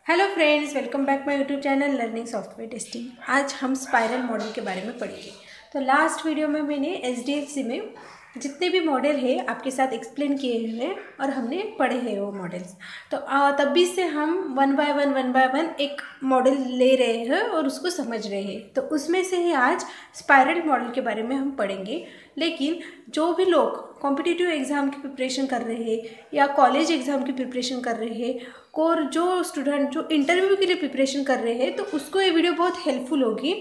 Hello friends, welcome back my YouTube channel learning software testing. आज हम spiral model के बारे में पढ़ेंगे। तो लास्ट वीडियो में मैंने एसडीएफसी में जितने भी मॉडल है आपके साथ एक्सप्लेन किए हुए हैं और हमने पढ़े हैं वो मॉडल्स। तो तभी से हम वन बाय वन एक मॉडल ले रहे हैं और उसको समझ रहे हैं। तो उसमें से ही आज स्पाइरल मॉडल के बारे में हम पढ़ेंगे। लेकिन जो भी लोग कॉम्पिटिटिव एग्ज़ाम की प्रिपरेशन कर रहे हैं या कॉलेज एग्ज़ाम की प्रिपरेशन कर रहे हैं और जो स्टूडेंट जो इंटरव्यू के लिए प्रिपरेशन कर रहे हैं, तो उसको ये वीडियो बहुत हेल्पफुल होगी।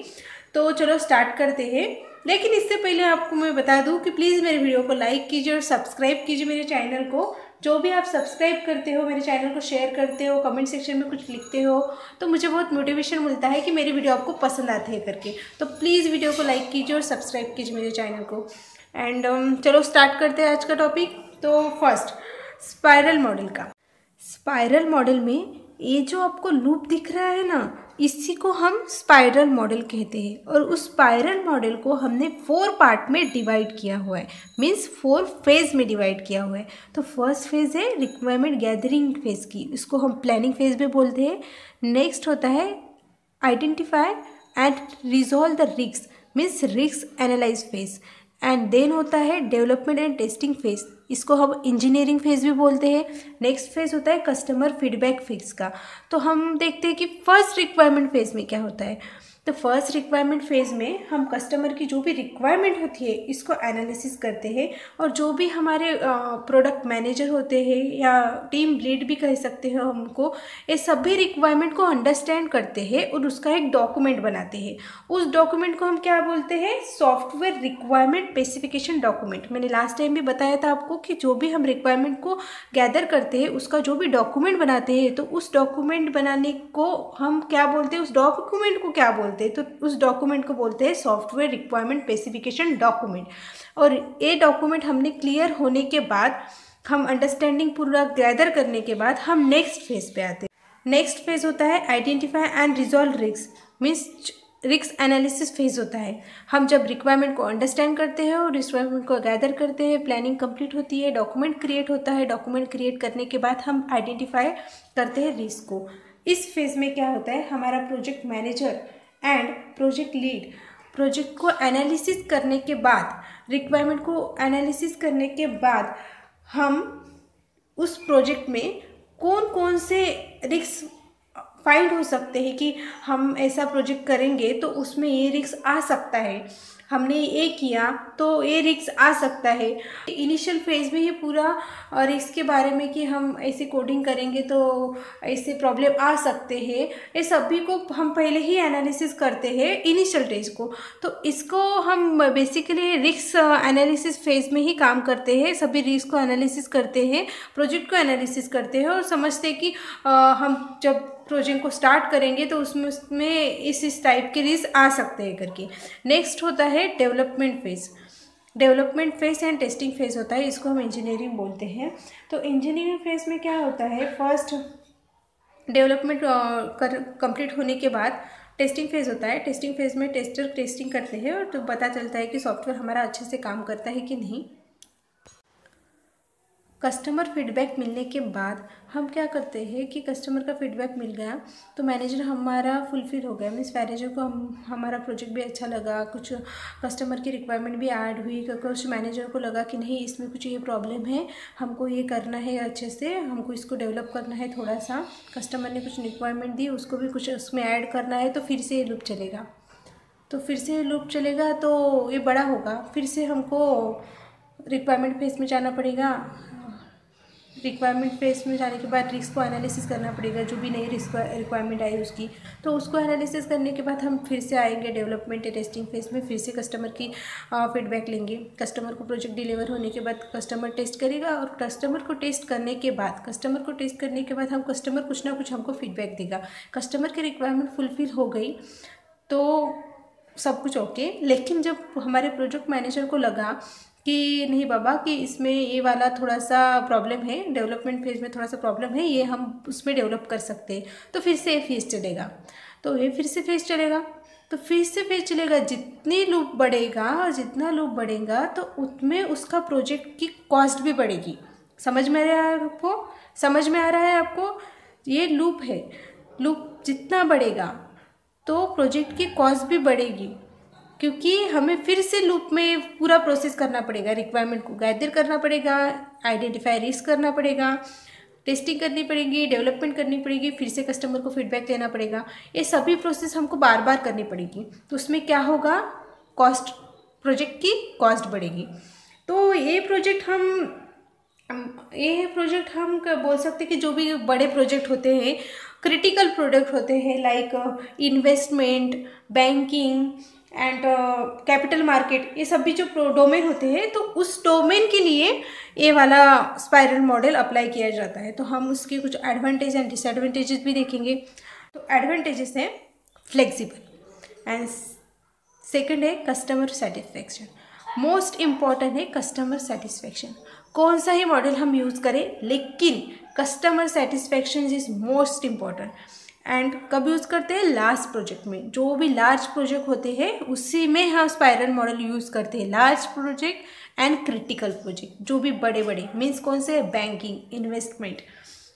तो चलो स्टार्ट करते हैं। लेकिन इससे पहले आपको मैं बता दूं कि प्लीज़ मेरे वीडियो को लाइक कीजिए और सब्सक्राइब कीजिए मेरे चैनल को। जो भी आप सब्सक्राइब करते हो, मेरे चैनल को शेयर करते हो, कमेंट सेक्शन में कुछ लिखते हो, तो मुझे बहुत मोटिवेशन मिलता है कि मेरी वीडियो आपको पसंद आते हैं करके। तो प्लीज़ वीडियो को लाइक कीजिए और सब्सक्राइब कीजिए मेरे चैनल को। एंड चलो स्टार्ट करते हैं आज का टॉपिक। तो फर्स्ट स्पाइरल मॉडल का। स्पाइरल मॉडल में ये जो आपको लूप दिख रहा है ना, इसी को हम स्पाइरल मॉडल कहते हैं। और उस स्पाइरल मॉडल को हमने 4 पार्ट में डिवाइड किया हुआ है, मीन्स 4 फेज में डिवाइड किया हुआ है। तो फर्स्ट फेज है रिक्वायरमेंट गैदरिंग फेज की, इसको हम प्लानिंग फेज भी बोलते हैं। नेक्स्ट होता है identify and resolve the risk, means risk analyze phase. And then होता है डेवलपमेंट एंड टेस्टिंग फेज, इसको हम इंजीनियरिंग फेज भी बोलते हैं। नेक्स्ट फेज होता है कस्टमर फीडबैक फेज का। तो हम देखते हैं कि फर्स्ट रिक्वायरमेंट फेज में क्या होता है। तो फर्स्ट रिक्वायरमेंट फेज में हम कस्टमर की जो भी रिक्वायरमेंट होती है इसको एनालिसिस करते हैं, और जो भी हमारे प्रोडक्ट मैनेजर होते हैं या टीम लीड भी कह सकते हैं हमको, ये सभी रिक्वायरमेंट को अंडरस्टैंड करते हैं और उसका एक डॉक्यूमेंट बनाते हैं। उस डॉक्यूमेंट को हम क्या बोलते हैं? Software requirement specification document. मैंने लास्ट टाइम भी बताया था आपको कि जो भी हम रिक्वायरमेंट को गैदर करते हैं उसका जो भी डॉक्यूमेंट बनाते हैं, तो उस डॉक्यूमेंट बनाने को हम क्या बोलते हैं? उस डॉक्यूमेंट को क्या बोलते हैं? तो उस डॉक्यूमेंट को बोलते हैं सॉफ्टवेयर रिक्वायरमेंट स्पेसिफिकेशन डॉक्यूमेंट। और ये डॉक्यूमेंट हमने क्लियर होने के बाद, हम अंडरस्टैंडिंग पूरा गैदर करने के बाद हम नेक्स्ट फेज पे आते हैं। नेक्स्ट फेज होता है identify and resolve risk, means risk analysis phase होता है। हम जब रिक्वायरमेंट को अंडरस्टैंड करते हैं और रिक्वायरमेंट को गैदर करते हैं, प्लानिंग कंप्लीट होती है, डॉक्यूमेंट क्रिएट होता है। डॉक्यूमेंट क्रिएट करने के बाद हम आइडेंटिफाई करते हैं रिस्क को। इस फेज में क्या होता है? हमारा project manager and project lead project को एनालिसिस करने के बाद, रिक्वायरमेंट को एनालिसिस करने के बाद, हम उस प्रोजेक्ट में कौन कौन से रिस्क फाइंड हो सकते हैं कि हम ऐसा प्रोजेक्ट करेंगे तो उसमें ये रिस्क आ सकता है, हमने ये किया तो ये रिस्क आ सकता है। इनिशियल फेज में ही पूरा रिस्क के बारे में कि हम ऐसे कोडिंग करेंगे तो ऐसे प्रॉब्लम आ सकते हैं, ये सभी को हम पहले ही एनालिसिस करते हैं इनिशियल स्टेज को। तो इसको हम बेसिकली रिस्क एनालिसिस फेज में ही काम करते हैं। सभी रिस्क को एनालिसिस करते हैं, प्रोजेक्ट को एनालिसिस करते हैं और समझते हैं कि हम जब प्रोजेक्ट को स्टार्ट करेंगे तो उसमें इस टाइप के रिस्क आ सकते हैं करके। नेक्स्ट होता है development phase. Development phase and testing phase होता है, इसको हम इंजीनियरिंग बोलते हैं। तो इंजीनियरिंग फेज में क्या होता है? फर्स्ट डेवलपमेंट कंप्लीट होने के बाद टेस्टिंग फेज होता है। टेस्टिंग फेज में टेस्टर टेस्टिंग करते हैं और तो पता चलता है कि सॉफ्टवेयर हमारा अच्छे से काम करता है कि नहीं। कस्टमर फीडबैक मिलने के बाद हम क्या करते हैं कि कस्टमर का फीडबैक मिल गया तो मैनेजर हमारा फुलफिल हो गया, मीन्स मैनेजर को हमारा प्रोजेक्ट भी अच्छा लगा, कुछ कस्टमर की रिक्वायरमेंट भी ऐड हुई, कुछ मैनेजर को लगा कि नहीं इसमें कुछ ये प्रॉब्लम है, हमको ये करना है अच्छे से, हमको इसको डेवलप करना है थोड़ा सा। कस्टमर ने कुछ रिक्वायरमेंट दी, उसको भी कुछ उसमें ऐड करना है, तो फिर से ये लूप चलेगा। तो फिर से लूप चलेगा तो ये बड़ा होगा, फिर से हमको रिक्वायरमेंट फेज में जाना पड़ेगा। रिक्वायरमेंट फेज में जाने के बाद रिस्क को एनालिसिस करना पड़ेगा, जो भी नई रिक्वायरमेंट आई उसकी, तो उसको एनालिसिस करने के बाद हम फिर से आएंगे डेवलपमेंट टेस्टिंग फेज में, फिर से कस्टमर की फीडबैक लेंगे। कस्टमर को प्रोजेक्ट डिलीवर होने के बाद कस्टमर टेस्ट करेगा, और कस्टमर को टेस्ट करने के बाद हम कस्टमर कुछ ना कुछ हमको फीडबैक देगा। कस्टमर की रिक्वायरमेंट फुलफिल हो गई तो सब कुछ ओके। लेकिन जब हमारे प्रोजेक्ट मैनेजर को लगा कि नहीं बाबा कि इसमें ये वाला थोड़ा सा प्रॉब्लम है, डेवलपमेंट फेज में थोड़ा सा प्रॉब्लम है, ये हम उसमें डेवलप कर सकते हैं, तो फिर से फेज चलेगा। तो ये फिर से फेज चलेगा, तो फिर से फेज चलेगा। जितनी लूप बढ़ेगा और जितना लूप बढ़ेगा तो उतने उसका प्रोजेक्ट की कॉस्ट भी बढ़ेगी। समझ में आ रहा है आपको? ये लूप है। लूप जितना बढ़ेगा तो प्रोजेक्ट की कॉस्ट भी बढ़ेगी, क्योंकि हमें फिर से लूप में पूरा प्रोसेस करना पड़ेगा, रिक्वायरमेंट को गैदर करना पड़ेगा, आइडेंटिफाई रिस्क करना पड़ेगा, टेस्टिंग करनी पड़ेगी, डेवलपमेंट करनी पड़ेगी, फिर से कस्टमर को फीडबैक लेना पड़ेगा। ये सभी प्रोसेस हमको बार बार करनी पड़ेगी। तो उसमें क्या होगा, कॉस्ट, प्रोजेक्ट की कॉस्ट बढ़ेगी। तो ये प्रोजेक्ट हम बोल सकते हैं कि जो भी बड़े प्रोजेक्ट होते हैं, क्रिटिकल प्रोडक्ट होते हैं, like investment, banking and capital market, ये सब भी जो डोमेन होते हैं, तो उस डोमेन के लिए ये वाला स्पाइरल मॉडल अप्लाई किया जाता है। तो हम उसके कुछ एडवांटेज एंड डिसएडवांटेजेस भी देखेंगे। तो एडवांटेजेस है फ्लेक्सिबल एंड सेकंड है कस्टमर सेटिस्फेक्शन। मोस्ट इम्पॉर्टेंट है कस्टमर सेटिस्फेक्शन। कौन सा ही मॉडल हम यूज़ करें, लेकिन customer satisfaction is most important. And कब यूज़ करते हैं, लास्ट प्रोजेक्ट में। जो भी लार्ज प्रोजेक्ट होते हैं उसी में हम स्पाइरल मॉडल यूज़ करते हैं। Large project and critical project, जो भी बड़े बड़े मीन्स कौन से, बैंकिंग, इन्वेस्टमेंट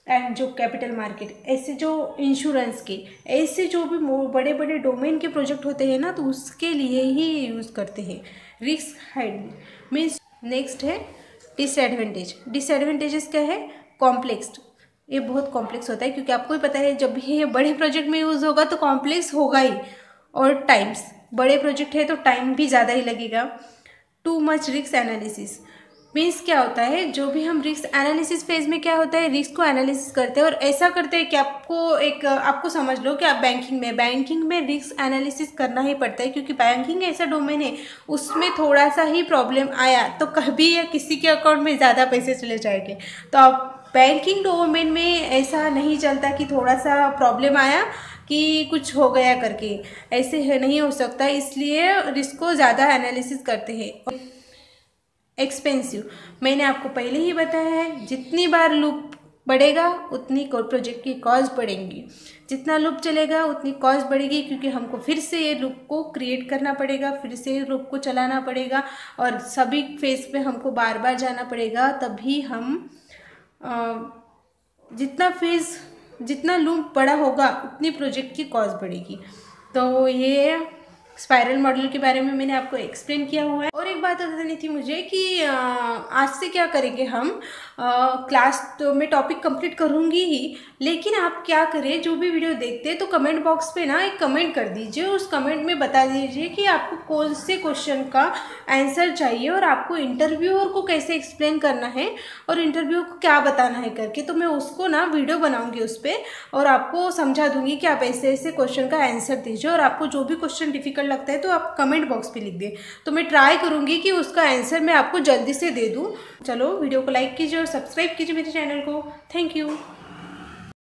एंड जो कैपिटल मार्केट, ऐसे जो इंश्योरेंस के, ऐसे जो भी बड़े बड़े डोमेन के प्रोजेक्ट होते हैं ना, तो उसके लिए ही यूज़ करते हैं। Risk hide means. नेक्स्ट है डिसएडवांटेज। डिसएडवांटेजेस क्या है, कॉम्प्लेक्स। ये बहुत कॉम्प्लेक्स होता है, क्योंकि आपको ही पता है जब भी ये बड़े प्रोजेक्ट में यूज़ होगा तो कॉम्प्लेक्स होगा ही, और टाइम्स, बड़े प्रोजेक्ट है तो टाइम भी ज़्यादा ही लगेगा। Too much risk analysis means क्या होता है, जो भी हम रिस्क एनालिसिस फेज में क्या होता है, रिस्क को एनालिसिस करते हैं और ऐसा करते हैं कि आपको समझ लो कि आप बैंकिंग में रिस्क एनालिसिस करना ही पड़ता है, क्योंकि बैंकिंग ऐसा डोमेन है, उसमें थोड़ा सा ही प्रॉब्लम आया तो कभी या किसी के अकाउंट में ज़्यादा पैसे चले जाएंगे। तो आप बैंकिंग डोमेन में ऐसा नहीं चलता कि थोड़ा सा प्रॉब्लम आया कि कुछ हो गया करके, ऐसे नहीं हो सकता, इसलिए रिस्क को ज़्यादा एनालिसिस करते हैं। एक्सपेंसिव, मैंने आपको पहले ही बताया है, जितनी बार लूप बढ़ेगा उतनी प्रोजेक्ट की कॉस्ट बढ़ेंगी, जितना लूप चलेगा उतनी कॉस्ट बढ़ेगी, क्योंकि हमको फिर से ये लूप को क्रिएट करना पड़ेगा, फिर से लूप को चलाना पड़ेगा, और सभी फेज पे हमको बार बार जाना पड़ेगा, तभी हम जितना लूप बड़ा होगा उतनी प्रोजेक्ट की कॉस्ट बढ़ेगी। तो ये स्पाइरल मॉडल के बारे में मैंने आपको एक्सप्लेन किया हुआ है। और एक बात बतानी थी मुझे कि आज से क्या करेंगे हम, क्लास तो मैं टॉपिक कंप्लीट करूँगी ही, लेकिन आप क्या करें, जो भी वीडियो देखते हैं तो कमेंट बॉक्स पे ना एक कमेंट कर दीजिए, उस कमेंट में बता दीजिए कि आपको कौन से क्वेश्चन का आंसर चाहिए और आपको इंटरव्यूअर को कैसे एक्सप्लेन करना है और इंटरव्यू को क्या बताना है करके। तो मैं उसको ना वीडियो बनाऊँगी उस पर और आपको समझा दूँगी कि आप ऐसे ऐसे क्वेश्चन का आंसर दीजिए, और आपको जो भी क्वेश्चन डिफिकल्ट लगता है तो आप कमेंट बॉक्स पे लिख दें, तो मैं ट्राई करूंगी कि उसका आंसर मैं आपको जल्दी से दे दूं। चलो वीडियो को लाइक कीजिए और सब्सक्राइब कीजिए मेरे चैनल को। Thank you.